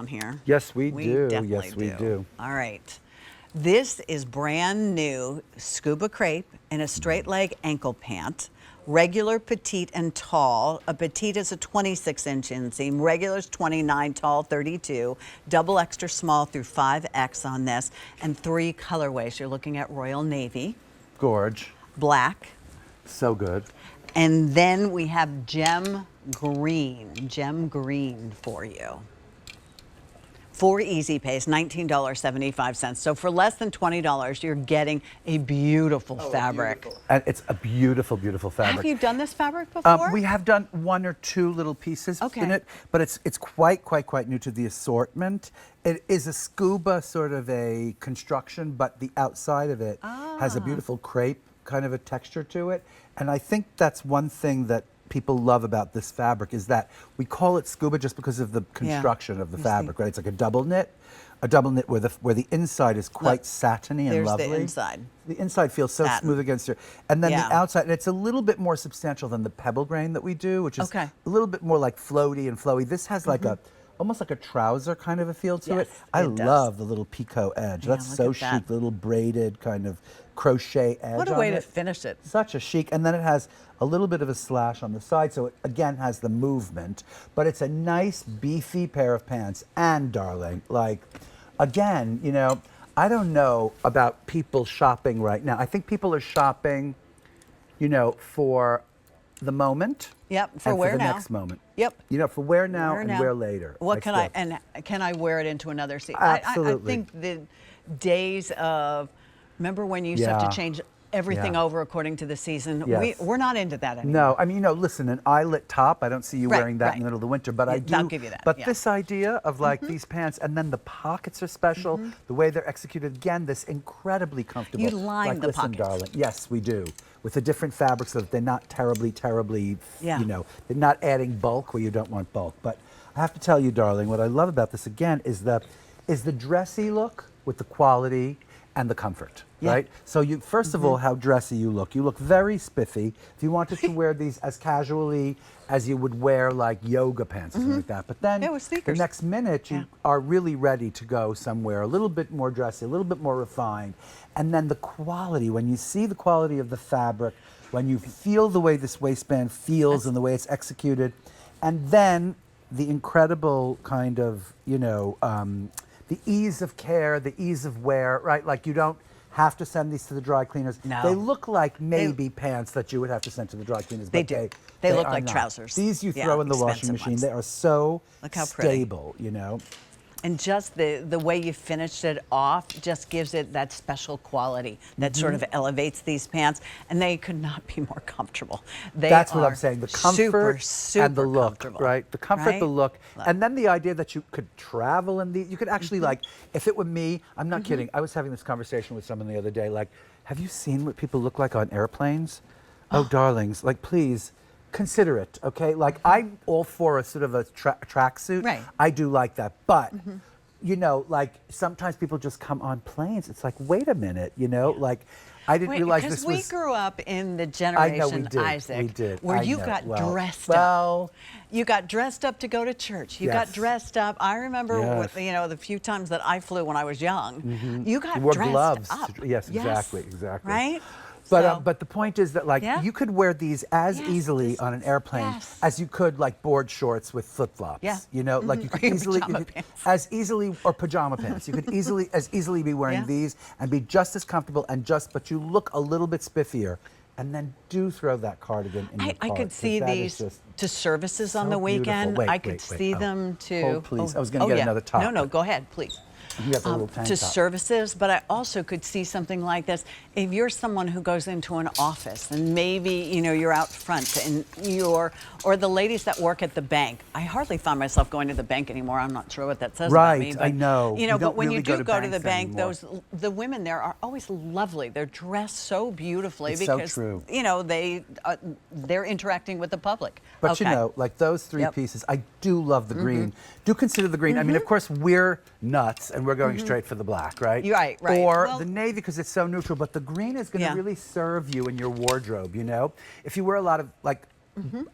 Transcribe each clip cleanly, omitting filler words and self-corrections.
down here. Yes, we do. Definitely Yes, we do. All right. This is brand new Scuba Crepe in a straight leg ankle pant. Regular, petite, and tall. A petite is a 26-inch inseam. Regular is 29, tall 32. Double extra small through 5X on this. And 3 colorways. You're looking at Royal Navy. Gorge. Black. So good. And then we have gem green for you. 4 easy pays, $19.75. So for less than $20, you're getting a beautiful fabric. And it's a beautiful, beautiful fabric. Have you done this fabric before? We have done 1 or 2 little pieces in it, but it's quite new to the assortment. It is a scuba sort of a construction, but the outside of it has a beautiful crepe kind of a texture to it. And I think that's one thing that people love about this fabric is that we call it scuba just because of the construction of the fabric, right? It's like a double knit where the inside is quite satiny and lovely. There's the inside. The inside feels so smooth against your, and then the outside, and it's a little bit more substantial than the pebble grain that we do, which is a little bit more like floaty and flowy. This has like almost like a trouser kind of a feel to it. I love the little picot edge. That's so chic, the little braided kind of crochet edge. What a way to finish it. Such a chic, and then it has a little bit of a slash on the side, so it again has the movement, but it's a nice beefy pair of pants. And darling, like, again, you know, I don't know about people shopping right now. I think people are shopping, you know, for the moment. Yep, for and wear for the now. next moment. Yep. You know, for wear now and wear later. What can can I wear it into another season? Absolutely. I think the days of, remember when you used to have to change everything over according to the season? We're not into that anymore. No, I mean, you know, listen, an eyelet top, I don't see you wearing that in the middle of the winter, but I do. I'll give you that. But this idea of like these pants, and then the pockets are special, the way they're executed, again, this incredibly comfortable. You line the listen, pockets. darling, yes, we do. With the different fabrics so that they're not terribly, you know, they're not adding bulk where you don't want bulk. But I have to tell you, darling, what I love about this, again, is the dressy look with the quality and the comfort, right? So you, first of all, how dressy you look. You look very spiffy. If you wanted to wear these as casually as you would wear like yoga pants or something like that. But then the next minute you are really ready to go somewhere a little bit more dressy, a little bit more refined. And then the quality, when you see the quality of the fabric, when you feel the way this waistband feels and the way it's executed, and then the incredible kind of, you know, the ease of care, the ease of wear, right? Like you don't have to send these to the dry cleaners. No. They look like maybe pants that you would have to send to the dry cleaners. They but do. They look like not. trousers. These you throw in the washing machine. They are so stable, you know. And just the way you finished it off just gives it that special quality that sort of elevates these pants, and they could not be more comfortable. That's what I'm saying. The comfort super and the look, right? The comfort, the look, Love. and then the idea that you could travel in these. You could actually like, if it were me, I'm not kidding. I was having this conversation with someone the other day. Like, have you seen what people look like on airplanes? Oh, darlings, like please. Consider it, okay? Like I'm all for a sort of a tracksuit. Right. I do like that, but you know, like sometimes people just come on planes. It's like, wait a minute, you know, like I didn't realize this was. Because we grew up in the generation, Isaac, where you got dressed up. You got dressed up to go to church. You got dressed up. I remember, with, you know, the few times that I flew when I was young. You got wore dressed gloves. up. Yes, exactly. Right. But the point is that like you could wear these as easily on an airplane as you could like board shorts with flip flops. Yeah. You know, like you could easily or pajama pants. You could easily be wearing these and be just as comfortable and but you look a little bit spiffier. And then do throw that cardigan in your cart. I could see these to services on the weekend. Wait, I could see them to. Hold, please. I was going to get another top. No, go ahead, please. You got the little tank to top. Services, but I also could see something like this. If you're someone who goes into an office and maybe, you know, you're out front and or the ladies that work at the bank. I hardly find myself going to the bank anymore. I'm not sure what that says about me. But, I know. You know, but when really you do go to the bank, anymore. the women there are always lovely. They're dressed so beautifully because you know they're interacting with the public. But you know, like those three pieces, I do love the green. Do consider the green. I mean, of course, we're nuts and we're going straight for the black, right? Right. Or the navy because it's so neutral. But the green is going to really serve you in your wardrobe. You know, if you wear a lot of like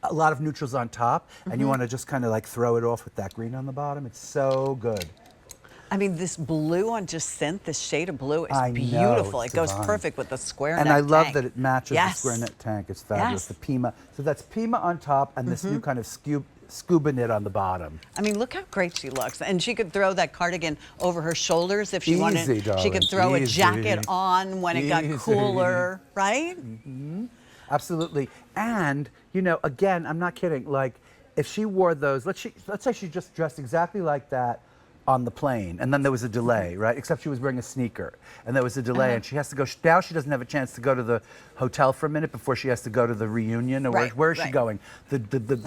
a lot of neutrals on top, and you want to just kind of like throw it off with that green on the bottom. It's so good. I mean, this blue on Jacinthe, this shade of blue is I know, beautiful. it's It goes divine. perfect with the square And neck I love tank. that it matches Yes. the square neck tank. It's fabulous. Yes. The Pima. So that's Pima on top and this new kind of scuba knit on the bottom. I mean, look how great she looks. And she could throw that cardigan over her shoulders if she Easy, wanted. She darling, could throw a easy. jacket on when it got Easy. cooler, right? Absolutely. And, you know, again, I'm not kidding. Like, if she wore those, let's say she just dressed exactly like that on the plane, and then there was a delay, right? Except she was wearing a sneaker, and there was a delay, and she has to go. Now she doesn't have a chance to go to the hotel for a minute before she has to go to the reunion. Or Right, where is she right. going? The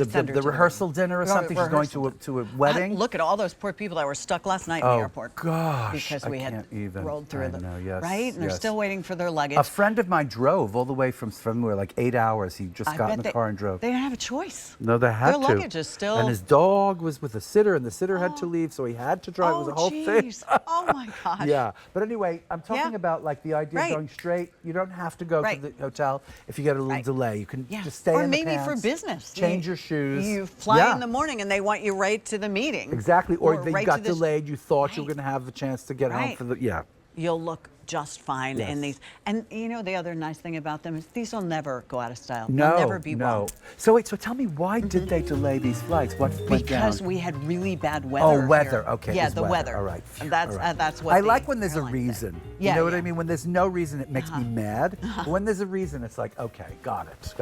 send her to the rehearsal dinner or something? She's going to a wedding. Look at all those poor people that were stuck last night in the airport. Gosh, Because we I had can't even. rolled through I them. know, yes, right? And they're yes. still waiting for their luggage. A friend of mine drove all the way from somewhere, like 8 hours. He just got in the car and drove. They didn't have a choice. No, they had Their to. luggage is still. And his dog was with a sitter, and the sitter had to leave, so he had to drive. It was a whole thing. Oh my gosh. Yeah, but anyway, I'm talking Yeah. about like the idea Right. of going straight. You don't have to go Right. to the hotel if you get a little Right. delay. You can Yeah. just stay or in the maybe for pants, business. change your shoes. You fly Yeah. in the morning and they want you right to the meeting. Exactly, or they right got to this- delayed. You thought you were Right. going to have the chance to get home Right. for the You'll look just fine in Yes. these. And you know the other nice thing about them is these will never go out of style. No, They'll never be no. worn. So wait, so tell me, why did they delay these flights? What went down? Because we had really bad weather. Oh, weather. here. Okay. Yeah, it's the weather. All right. And that's all right. that's what I the like when there's a airline said. reason. Yeah, you know what yeah. I mean? When there's no reason, it makes me mad. But when there's a reason, it's like, okay, got it.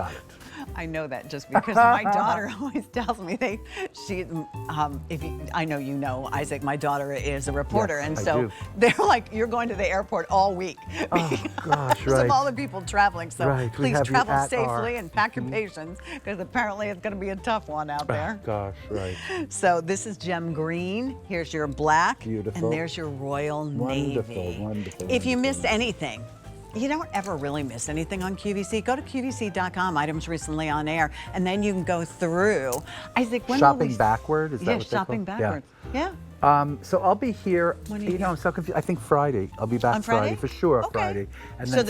I know that just because my daughter always tells me I know you know, Isaac, my daughter is a reporter, Yes, and I so do. they're like, you're going to the airport all week. Oh gosh, Because right. of all the people traveling. So Right, we please have you travel at safely our- and pack your patience, because apparently it's going to be a tough one out there. Gosh, right. So this is gem green. Here's your black. Beautiful. And there's your royal Wonderful, navy. wonderful, If you wonderful. missed anything, you don't ever really miss anything on QVC. Go to QVC.com, items recently on air, and then you can go through. Isaac, when will Shopping we... backward, is that Yeah, what they call shopping it? backwards. Yeah. So I'll be here. When are you You know, here? I'm so confused. I think Friday. I'll be back On Friday? for sure. Okay. Friday, and So then